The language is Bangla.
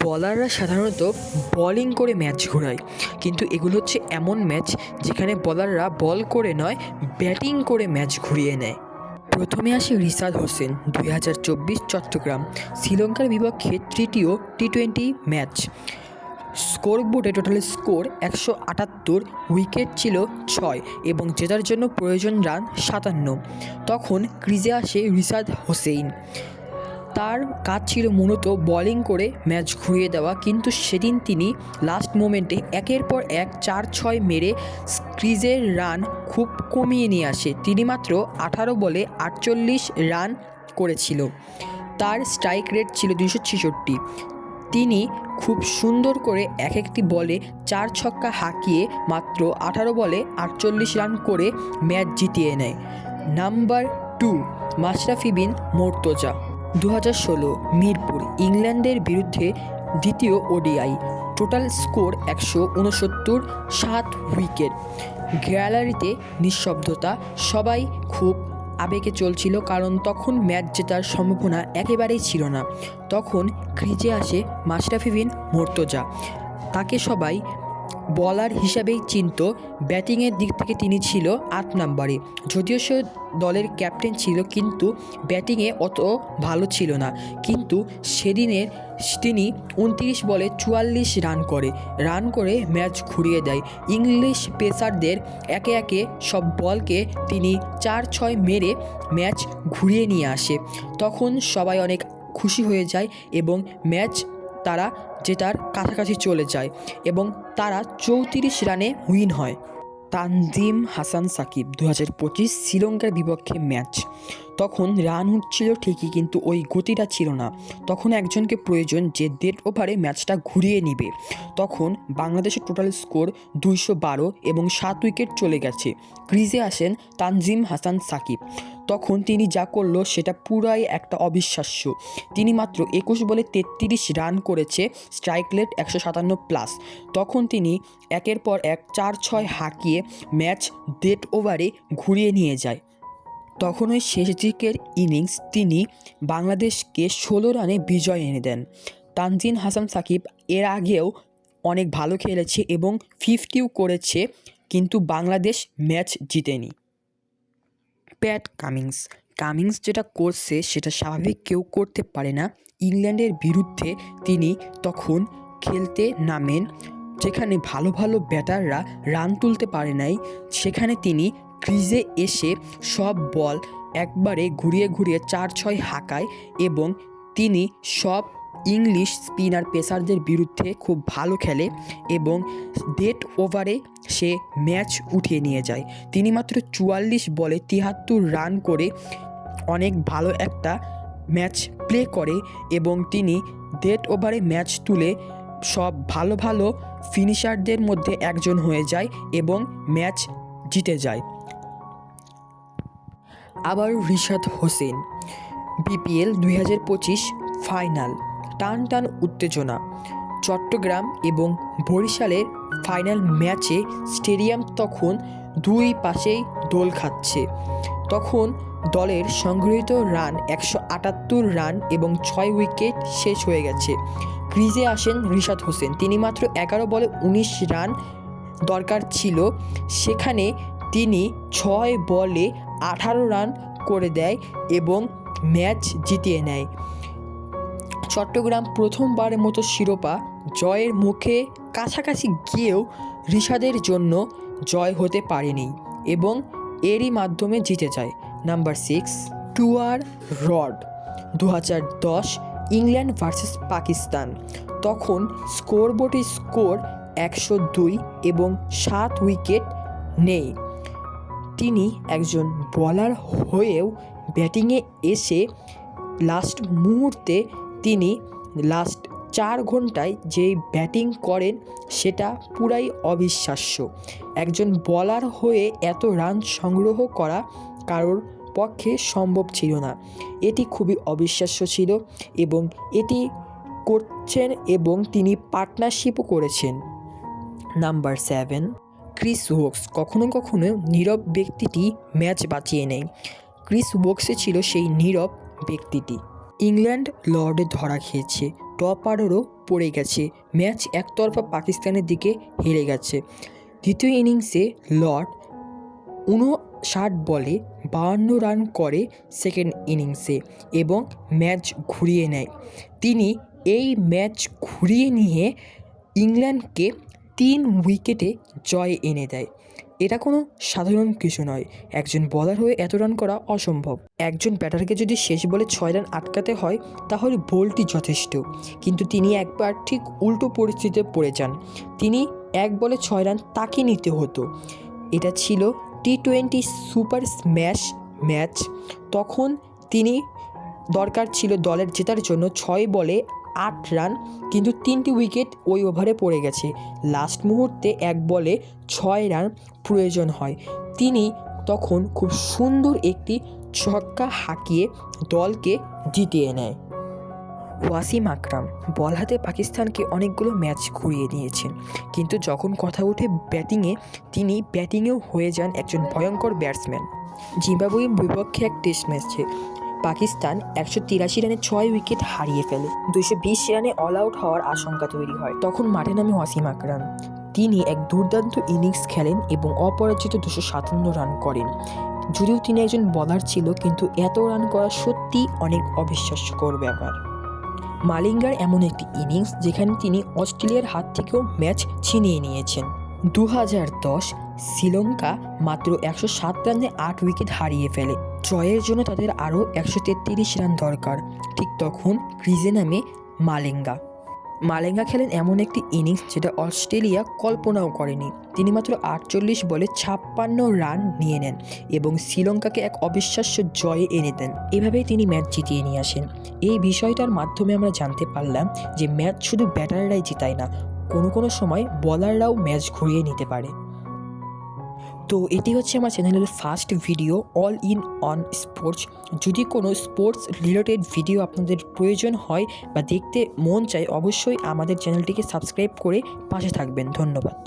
বলাররা সাধারণত বলিং করে ম্যাচ ঘোরায়, কিন্তু এগুলো হচ্ছে এমন ম্যাচ যেখানে বলাররা বল করে নয়, ব্যাটিং করে ম্যাচ ঘুরিয়ে নেয়। প্রথমে আসে রিশাদ হোসেন, 2024 চট্টগ্রাম শ্রীলঙ্কার বিপক্ষে তৃতীয় টি20 ম্যাচ। স্কোর বোর্ডে টোটাল স্কোর 178, উইকেট ছিল 6 এবং জেতার জন্য প্রয়োজন রান 57। তখন ক্রিজে আসে রিশাদ হোসেন। তার কাজ ছিল মূলত বোলিং করে ম্যাচ ঘুরিয়ে দেওয়া, কিন্তু সেদিন তিনি লাস্ট মোমেন্টে একের পর এক 4-6 মেরে ক্রিজের রান খুব কমিয়ে নিয়ে আসে। তিনি মাত্র 18 বলে 48 রান করেছিল। তার স্ট্রাইক রেট ছিল 266। তিনি খুব সুন্দর করে এক একটি বলে 4 ছক্কা হাঁকিয়ে মাত্র 18 বলে 48 রান করে ম্যাচ জিতিয়ে নেয়। নাম্বার 2, মাশরাফি বিন মুর্তজা, 2016 মিরপুর ইংল্যান্ডের বিরুদ্ধে দ্বিতীয় ওডিআই। Total score 169, 7 wicket. গ্যালারিতে নিঃশব্দতা, সবাই খুব আবেগে চলছিল, কারণ তখন ম্যাচ জেতার সম্ভাবনা একেবারেই ছিল না। তখন ক্রিজে আসে মাশরাফি বিন মুর্তজা। তাকে সবাই বলার হিসাবেই চিনত। ব্যাটিংয়ের দিক থেকে তিনি ছিল 8 নম্বরে। যদিও সে দলের ক্যাপ্টেন ছিল, কিন্তু ব্যাটিংয়ে অত ভালো ছিল না। কিন্তু সেদিনের তিনি 29 বলে 44 রান করে ম্যাচ ঘুরিয়ে দেয়। ইংলিশ পেসারদের একে একে সব বলকে তিনি 4-6 মেরে ম্যাচ ঘুরিয়ে নিয়ে আসে। তখন সবাই অনেক খুশি হয়ে যায় এবং ম্যাচ তারা জেতার কাছাকাছি চলে যায় এবং তারা 34 রানে উইন হয়। তানজিম হাসান সাকিব, 2025 শ্রীলঙ্কার বিপক্ষে ম্যাচ। তখন রান উঠছিল ঠিকই, কিন্তু ওই গতিটা ছিল না। তখন একজনকে প্রয়োজন যে 1.5 ওভারে ম্যাচটা ঘুরিয়ে নিবে। তখন বাংলাদেশের টোটাল স্কোর 212 এবং 7 উইকেট চলে গেছে। ক্রিজে আসেন তানজিম হাসান সাকিব। তখন তিনি যা করলো সেটা পুরাই একটা অবিশ্বাস্য। তিনি মাত্র 21 বলে 33 রান করেছে, স্ট্রাইক রেট 157+। তখন তিনি একের পর এক 4-6 হাঁকিয়ে ম্যাচ 1.5 ওভারে ঘুরিয়ে নিয়ে যায়। তখন ওই শেষ দিকের ইনিংস তিনি বাংলাদেশকে 16 রানে বিজয় এনে দেন। তানজিম হাসান সাকিব এর আগেও অনেক ভালো খেলেছে এবং 50ও করেছে, কিন্তু বাংলাদেশ ম্যাচ জিতেনি। প্যাট কামিন্স যেটা করছে সেটা স্বাভাবিক কেউ করতে পারে না। ইংল্যান্ডের বিরুদ্ধে তিনি তখন খেলতে নামেন, যেখানে ভালো ভালো ব্যাটাররা রান তুলতে পারে নাই। সেখানে তিনি ক্রিজে এসে সব বল একবারে ঘুরিয়ে ঘুরিয়ে 4-6 হাঁকায় এবং তিনি সব ইংলিশ স্পিনার পেসারদের বিরুদ্ধে খুব ভালো খেলে এবং 1.5 ওভারে সে ম্যাচ উঠিয়ে নিয়ে যায়। তিনি মাত্র 44 বলে 73 রান করে অনেক ভালো একটা ম্যাচ প্লে করে এবং তিনি 1.5 ওভারে ম্যাচ তুলে সব ভালো ভালো ফিনিশারদের মধ্যে একজন হয়ে যায় এবং ম্যাচ জিতে যায়। আবার রিশাদ হোসেন, বিপিএল 2025 ফাইনাল। টান উত্তেজনা। চট্টগ্রাম এবং বরিশালের ফাইনাল ম্যাচে স্টেডিয়াম তখন দুই পাশেই দোল খাচ্ছে। তখন দলের সংগৃহীত রান 178 রান এবং 6 উইকেট শেষ হয়ে গেছে। ক্রিজে আসেন রিশাদ হোসেন। তিনি মাত্র 11 বলে 19 রান দরকার ছিল, সেখানে তিনি 6 বলে 18 রান করে দেয় এবং ম্যাচ জিতিয়ে নেয়। চট্টগ্রাম প্রথমবারের মতো শিরোপা জয়ের মুখে কাছাকাছি গিয়েও রিশাদের জন্য জয় হতে পারেনি এবং এরই মাধ্যমে জিতে যায়। Number 6, Stuart Broad, 2010 England versus Pakistan. তখন স্কোরবোর্ডে স্কোর 102 এবং 7 উইকেট নেই। তিনি একজন বলার হয়েও ব্যাটিংয়ে এসে লাস্ট মুহূর্তে তিনি লাস্ট 4 ঘন্টায় যে ব্যাটিং করেন সেটা পুরাই অবিশ্বাস্য। একজন বলার হয়ে এত রান সংগ্রহ করা কারোর পক্ষে সম্ভব ছিল না। এটি খুবই অবিশ্বাস্য ছিল এবং এটি করছেন এবং তিনি পার্টনারশিপও করেছেন। Number 7, Chris Woakes. কখনো কখনো নীরব ব্যক্তিটি ম্যাচ বাঁচিয়ে নেয়। ক্রিস ওকসে ছিল সেই নীরব ব্যক্তিটি। ইংল্যান্ড লর্ডে ধরা খেয়েছে, টপ অর্ডারও পড়ে গেছে, ম্যাচ একতরফা পাকিস্তানের দিকে হেরে গেছে। দ্বিতীয় ইনিংসে লর্ড 59 বলে 52 রান করে সেকেন্ড ইনিংসে এবং ম্যাচ ঘুরিয়ে নেয়। তিনি এই ম্যাচ ঘুরিয়ে নিয়ে ইংল্যান্ডকে 3 উইকেটে জয় এনে দেয়। এটা কোনো সাধারণ কিছু নয়, একজন বলার হয়ে এত রান করা অসম্ভব। একজন ব্যাটারকে যদি শেষ বলে 6 রান আটকাতে হয় তাহলে বোল্টই যথেষ্ট, কিন্তু তিনি একবার ঠিক উল্টো পরিস্থিতিতে পড়ে যান। তিনি 1 বলে 6 রান তাকে নিতে হতো। এটা ছিল T20 সুপার স্ম্যাশ ম্যাচ। তখন তিনি দরকার ছিল দলের জেতার জন্য 6 বলে 8 রান, কিন্তু 3টি উইকেট ওই ওভারে পড়ে গেছে। লাস্ট মুহূর্তে 1 বলে 6 রান প্রয়োজন হয়। তিনি তখন খুব সুন্দর একটি ছক্কা হাঁকিয়ে দলকে জিতিয়ে নেয়। ওয়াসিম আকরাম বল হাতে পাকিস্তানকে অনেকগুলো ম্যাচ ঘুরিয়ে দিয়েছেন, কিন্তু যখন কথা ওঠে ব্যাটিংয়ে, তিনি ব্যাটিংয়েও হয়ে যান একজন ভয়ঙ্কর ব্যাটসম্যান। জিম্বাবুয়ের বিপক্ষে এক টেস্ট ম্যাচে পাকিস্তান 183 রানে 6 উইকেট হারিয়ে ফেলে। 220 রানে অল আউট হওয়ার আশঙ্কা তৈরি হয়। তখন মাঠে নামে ওয়াসিম আকরাম। তিনি এক দুর্দান্ত ইনিংস খেলেন এবং অপরাজিত 257 রান করেন। যদিও তিনি একজন বলার ছিল, কিন্তু এত রান করা সত্যি অনেক অবিশ্বাস্যকর ব্যাপার। মালিঙ্গার এমন একটি ইনিংস যেখানে তিনি অস্ট্রেলিয়ার হাত থেকেও ম্যাচ ছিনিয়ে নিয়েছেন। 2010 শ্রীলঙ্কা মাত্র 107 রানে 8 উইকেট হারিয়ে ফেলে। জয়ের জন্য তাদের আরও 133 রান দরকার। ঠিক তখন ক্রিজে নামে মালিঙ্গা খেলেন এমন একটি ইনিংস যেটা অস্ট্রেলিয়া কল্পনাও করেনি। তিনি মাত্র 48 বলে 56 রান নিয়ে নেন এবং শ্রীলঙ্কাকে এক অবিশ্বাস্য জয়ে এনে দেন। এভাবেই তিনি ম্যাচ জিতিয়ে নিয়ে আসেন। এই বিষয়টার মাধ্যমে আমরা জানতে পারলাম যে ম্যাচ শুধু ব্যাটাররাই জিতায় না, কোনো সময় বলাররাও ম্যাচ ঘুরিয়ে নিতে পারে। তো এটি হচ্ছে আমার চ্যানেলের first video all in on sports. যদি কোনো স্পোর্টস রিলেটেড ভিডিও আপনাদের প্রয়োজন হয় বা দেখতে মন চায়, অবশ্যই আমাদের চ্যানেলটিকে সাবস্ক্রাইব করে পাশে থাকবেন। ধন্যবাদ।